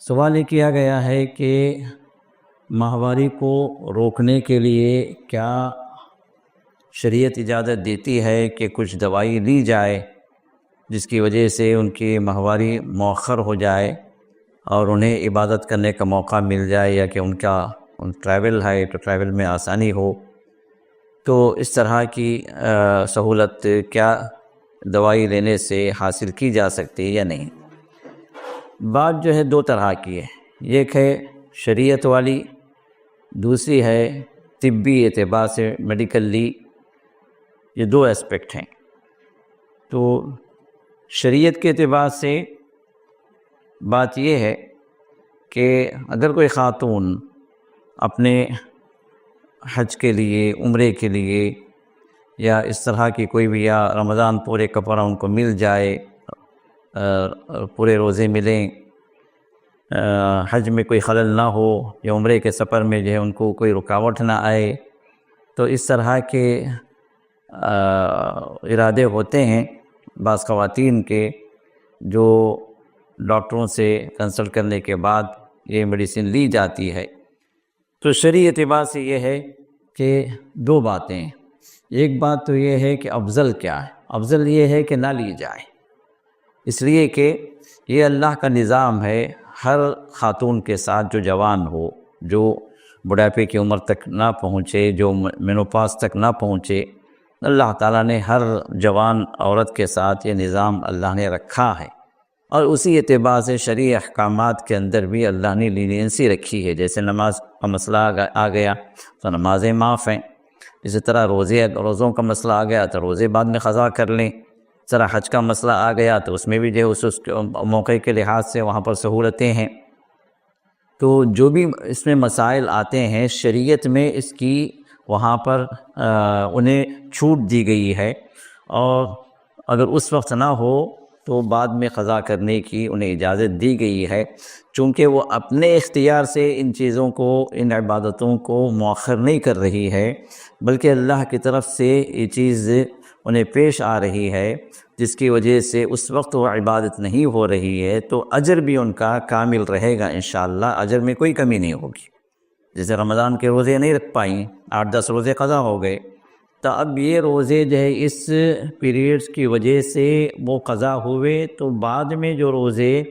سوال یہ کیا گیا ہے کہ ماہواری کو روکنے کے لیے کیا شریعت اجازت دیتی ہے کہ کچھ دوائی لی جائے جس کی وجہ سے ان کی ماہواری مؤخر ہو جائے اور انہیں عبادت کرنے کا موقع مل جائے، یا کہ ان ٹریول ہے تو ٹریول میں آسانی ہو؟ تو اس طرح کی سہولت کیا دوائی لینے سے حاصل کی جا سکتی ہے یا نہیں؟ بات جو ہے دو طرح کی ہے، ایک ہے شریعت والی، دوسری ہے طبی اعتبار سے میڈیکلی۔ یہ دو اسپیکٹ ہیں۔ تو شریعت کے اعتبار سے بات یہ ہے کہ اگر کوئی خاتون اپنے حج کے لیے، عمرے کے لیے، یا اس طرح کی کوئی بھی، یا رمضان پورے کپڑا ان کو مل جائے، پورے روزے ملیں، حج میں کوئی خلل نہ ہو، یا عمرے کے سفر میں جو ہے ان کو کوئی رکاوٹ نہ آئے، تو اس طرح کے ارادے ہوتے ہیں بعض خواتین کے، جو ڈاکٹروں سے کنسلٹ کرنے کے بعد یہ میڈیسن لی جاتی ہے۔ تو شرعی اعتبار سے یہ ہے کہ دو باتیں ہیں۔ ایک بات تو یہ ہے کہ افضل کیا ہے؟ افضل یہ ہے کہ نہ لی جائے، اس لیے کہ یہ اللہ کا نظام ہے، ہر خاتون کے ساتھ جو جوان ہو، جو بڑھاپے کی عمر تک نہ پہنچے، جو مینوپاز تک نہ پہنچے، اللہ تعالیٰ نے ہر جوان عورت کے ساتھ یہ نظام اللہ نے رکھا ہے، اور اسی اعتبار سے شرعی احکامات کے اندر بھی اللہ نے لینینسی رکھی ہے۔ جیسے نماز کا مسئلہ آ گیا تو نمازیں معاف ہیں، اسی طرح روزوں کا مسئلہ آ گیا تو روزے بعد میں قضا کر لیں، اس طرح حج کا مسئلہ آ گیا تو اس میں بھی جو ہے اس موقع کے لحاظ سے وہاں پر سہولتیں ہیں۔ تو جو بھی اس میں مسائل آتے ہیں شریعت میں اس کی وہاں پر انہیں چھوٹ دی گئی ہے، اور اگر اس وقت نہ ہو تو بعد میں قضا کرنے کی انہیں اجازت دی گئی ہے، چونکہ وہ اپنے اختیار سے ان چیزوں کو، ان عبادتوں کو مؤخر نہیں کر رہی ہے، بلکہ اللہ کی طرف سے یہ چیز انہیں پیش آ رہی ہے، جس کی وجہ سے اس وقت وہ عبادت نہیں ہو رہی ہے، تو اجر بھی ان کا کامل رہے گا انشاءاللہ، اجر میں کوئی کمی نہیں ہوگی۔ جیسے رمضان کے روزے نہیں رکھ پائیں، 8-10 روزے قضا ہو گئے، تو اب یہ روزے جو ہے اس پیریڈز کی وجہ سے وہ قضا ہوئے، تو بعد میں جو روزے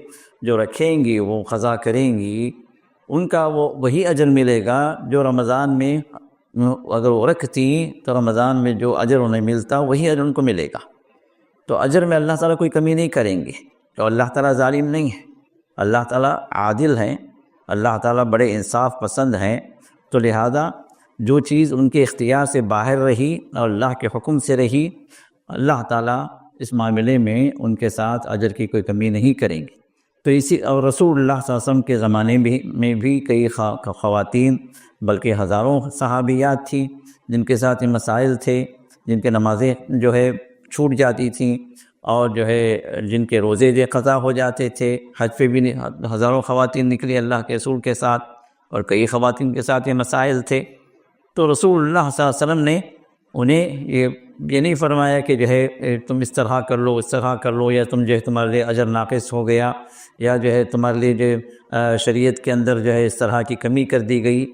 جو رکھیں گی، وہ قضا کریں گی، ان کا وہی اجر ملے گا جو رمضان میں اگر وہ رکھتی تو رمضان میں جو اجر انہیں ملتا وہی اجر ان کو ملے گا۔ تو اجر میں اللہ تعالیٰ کوئی کمی نہیں کریں گے، تو اللہ تعالیٰ ظالم نہیں ہے، اللہ تعالیٰ عادل ہیں، اللہ تعالیٰ بڑے انصاف پسند ہیں، تو لہذا جو چیز ان کے اختیار سے باہر رہی اور اللہ کے حکم سے رہی، اللہ تعالیٰ اس معاملے میں ان کے ساتھ اجر کی کوئی کمی نہیں کریں گے۔ تو اور رسول اللہ صلی اللہ علیہ وسلم کے زمانے میں بھی کئی خواتین، بلکہ ہزاروں صحابیات تھیں جن کے ساتھ یہ مسائل تھے، جن کے نمازیں جو ہے چھوٹ جاتی تھیں، اور جو ہے جن کے روزے جو قضا ہو جاتے تھے۔ حج پہ بھی ہزاروں خواتین نکلی اللہ کے رسول کے ساتھ، اور کئی خواتین کے ساتھ یہ مسائل تھے۔ تو رسول اللہ صلی اللہ علیہ وسلم نے انہیں یہ نہیں فرمایا کہ جو ہے تم اس طرح کر لو، اس طرح کر لو، یا تم جو ہے تمہارے لیے اجر ناقص ہو گیا، یا جو ہے تمہارے لیے جو شریعت کے اندر جو ہے اس طرح کی کمی کر دی گئی۔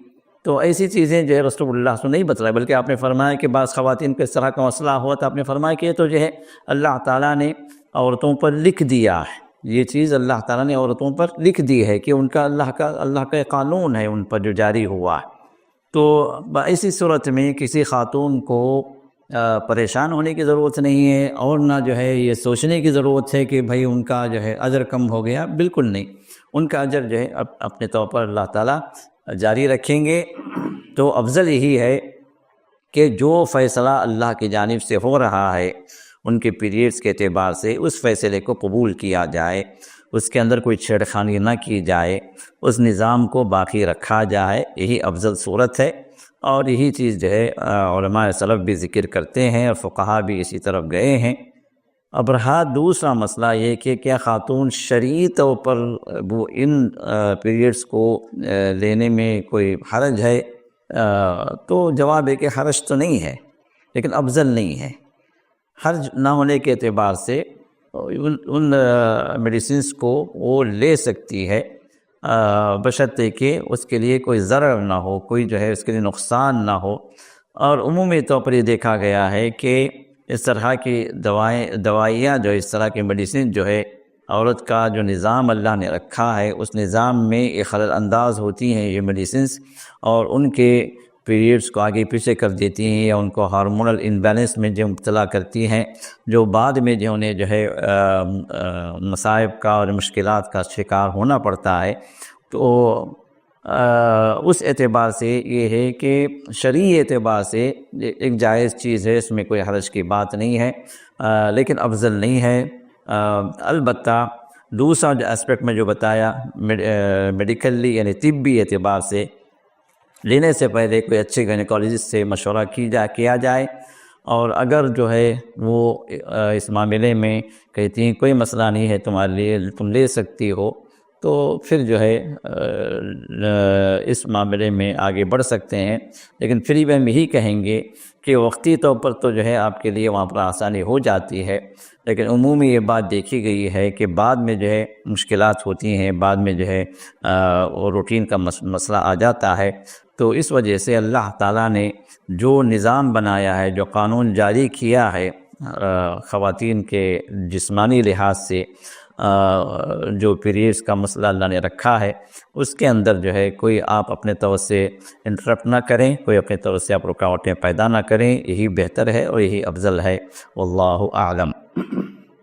تو ایسی چیزیں جو ہے رسول اللہ صلی اللہ علیہ وسلم نہیں بتلائے، بلکہ آپ نے فرمایا کہ بعض خواتین کو اس طرح کا مسئلہ ہوا تو آپ نے فرمایا کہ یہ تو جو ہے اللہ تعالیٰ نے عورتوں پر لکھ دیا ہے، یہ چیز اللہ تعالیٰ نے عورتوں پر لکھ دی ہے، کہ ان کا اللہ کا قانون ہے ان پر جو جاری ہوا ہے۔ تو ایسی صورت میں کسی خاتون کو پریشان ہونے کی ضرورت نہیں ہے، اور نہ جو ہے یہ سوچنے کی ضرورت ہے کہ بھئی ان کا جو ہے اجر کم ہو گیا، بالکل نہیں، ان کا اجر جو ہے اپنے طور پر اللہ تعالیٰ جاری رکھیں گے۔ تو افضل یہی ہے کہ جو فیصلہ اللہ کی جانب سے ہو رہا ہے ان کے پیریڈز کے اعتبار سے، اس فیصلے کو قبول کیا جائے، اس کے اندر کوئی چھیڑ خانی نہ کی جائے، اس نظام کو باقی رکھا جائے، یہی افضل صورت ہے، اور یہی چیز جو ہے علماء سلف بھی ذکر کرتے ہیں، اور فقہا بھی اسی طرف گئے ہیں۔ اب رہا دوسرا مسئلہ یہ کہ کیا خاتون شرعی طور پر وہ ان پیریڈز کو لینے میں کوئی حرج ہے؟ تو جواب ہے کہ حرج تو نہیں ہے، لیکن افضل نہیں ہے۔ حرج نہ ہونے کے اعتبار سے ان میڈیسنز کو وہ لے سکتی ہے، بشرطے کہ اس کے لیے کوئی ضرر نہ ہو، کوئی جو ہے اس کے لیے نقصان نہ ہو۔ اور عمومی طور پر یہ دیکھا گیا ہے کہ اس طرح کی دوائیاں جو اس طرح کی میڈیسن جو ہے، عورت کا جو نظام اللہ نے رکھا ہے اس نظام میں یہ خلل انداز ہوتی ہیں یہ میڈیسنس، اور ان کے پیریڈز کو آگے پیچھے کر دیتی ہیں یا ان کو ہارمونل امبیلنس میں جو مبتلا کرتی ہیں، جو بعد میں جو انہیں جو ہے مصائب کا اور مشکلات کا شکار ہونا پڑتا ہے۔ تو اس اعتبار سے یہ ہے کہ شرعی اعتبار سے ایک جائز چیز ہے، اس میں کوئی حرج کی بات نہیں ہے، لیکن افضل نہیں ہے۔ البتہ دوسرا جو اسپیکٹ میں جو بتایا میڈیکلی یعنی طبی اعتبار سے لینے سے پہلے کوئی اچھے گائنیکالوجسٹ سے مشورہ کیا جائے، اور اگر جو ہے وہ اس معاملے میں کہتی ہیں کوئی مسئلہ نہیں ہے تمہارے لیے، تم لے سکتی ہو، تو پھر جو ہے اس معاملے میں آگے بڑھ سکتے ہیں۔ لیکن پھر بھی ہم یہی کہیں گے کہ وقتی طور پر تو جو ہے آپ کے لیے وہاں پر آسانی ہو جاتی ہے، لیکن عمومی یہ بات دیکھی گئی ہے کہ بعد میں جو ہے مشکلات ہوتی ہیں، بعد میں جو ہے روٹین کا مسئلہ آ جاتا ہے۔ تو اس وجہ سے اللہ تعالیٰ نے جو نظام بنایا ہے، جو قانون جاری کیا ہے خواتین کے جسمانی لحاظ سے، جو پیریڈز کا مسئلہ اللہ نے رکھا ہے، اس کے اندر جو ہے کوئی آپ اپنے طور سے انٹرپٹ نہ کریں، کوئی اپنے طور سے آپ رکاوٹیں پیدا نہ کریں، یہی بہتر ہے اور یہی افضل ہے۔ واللہ اعلم۔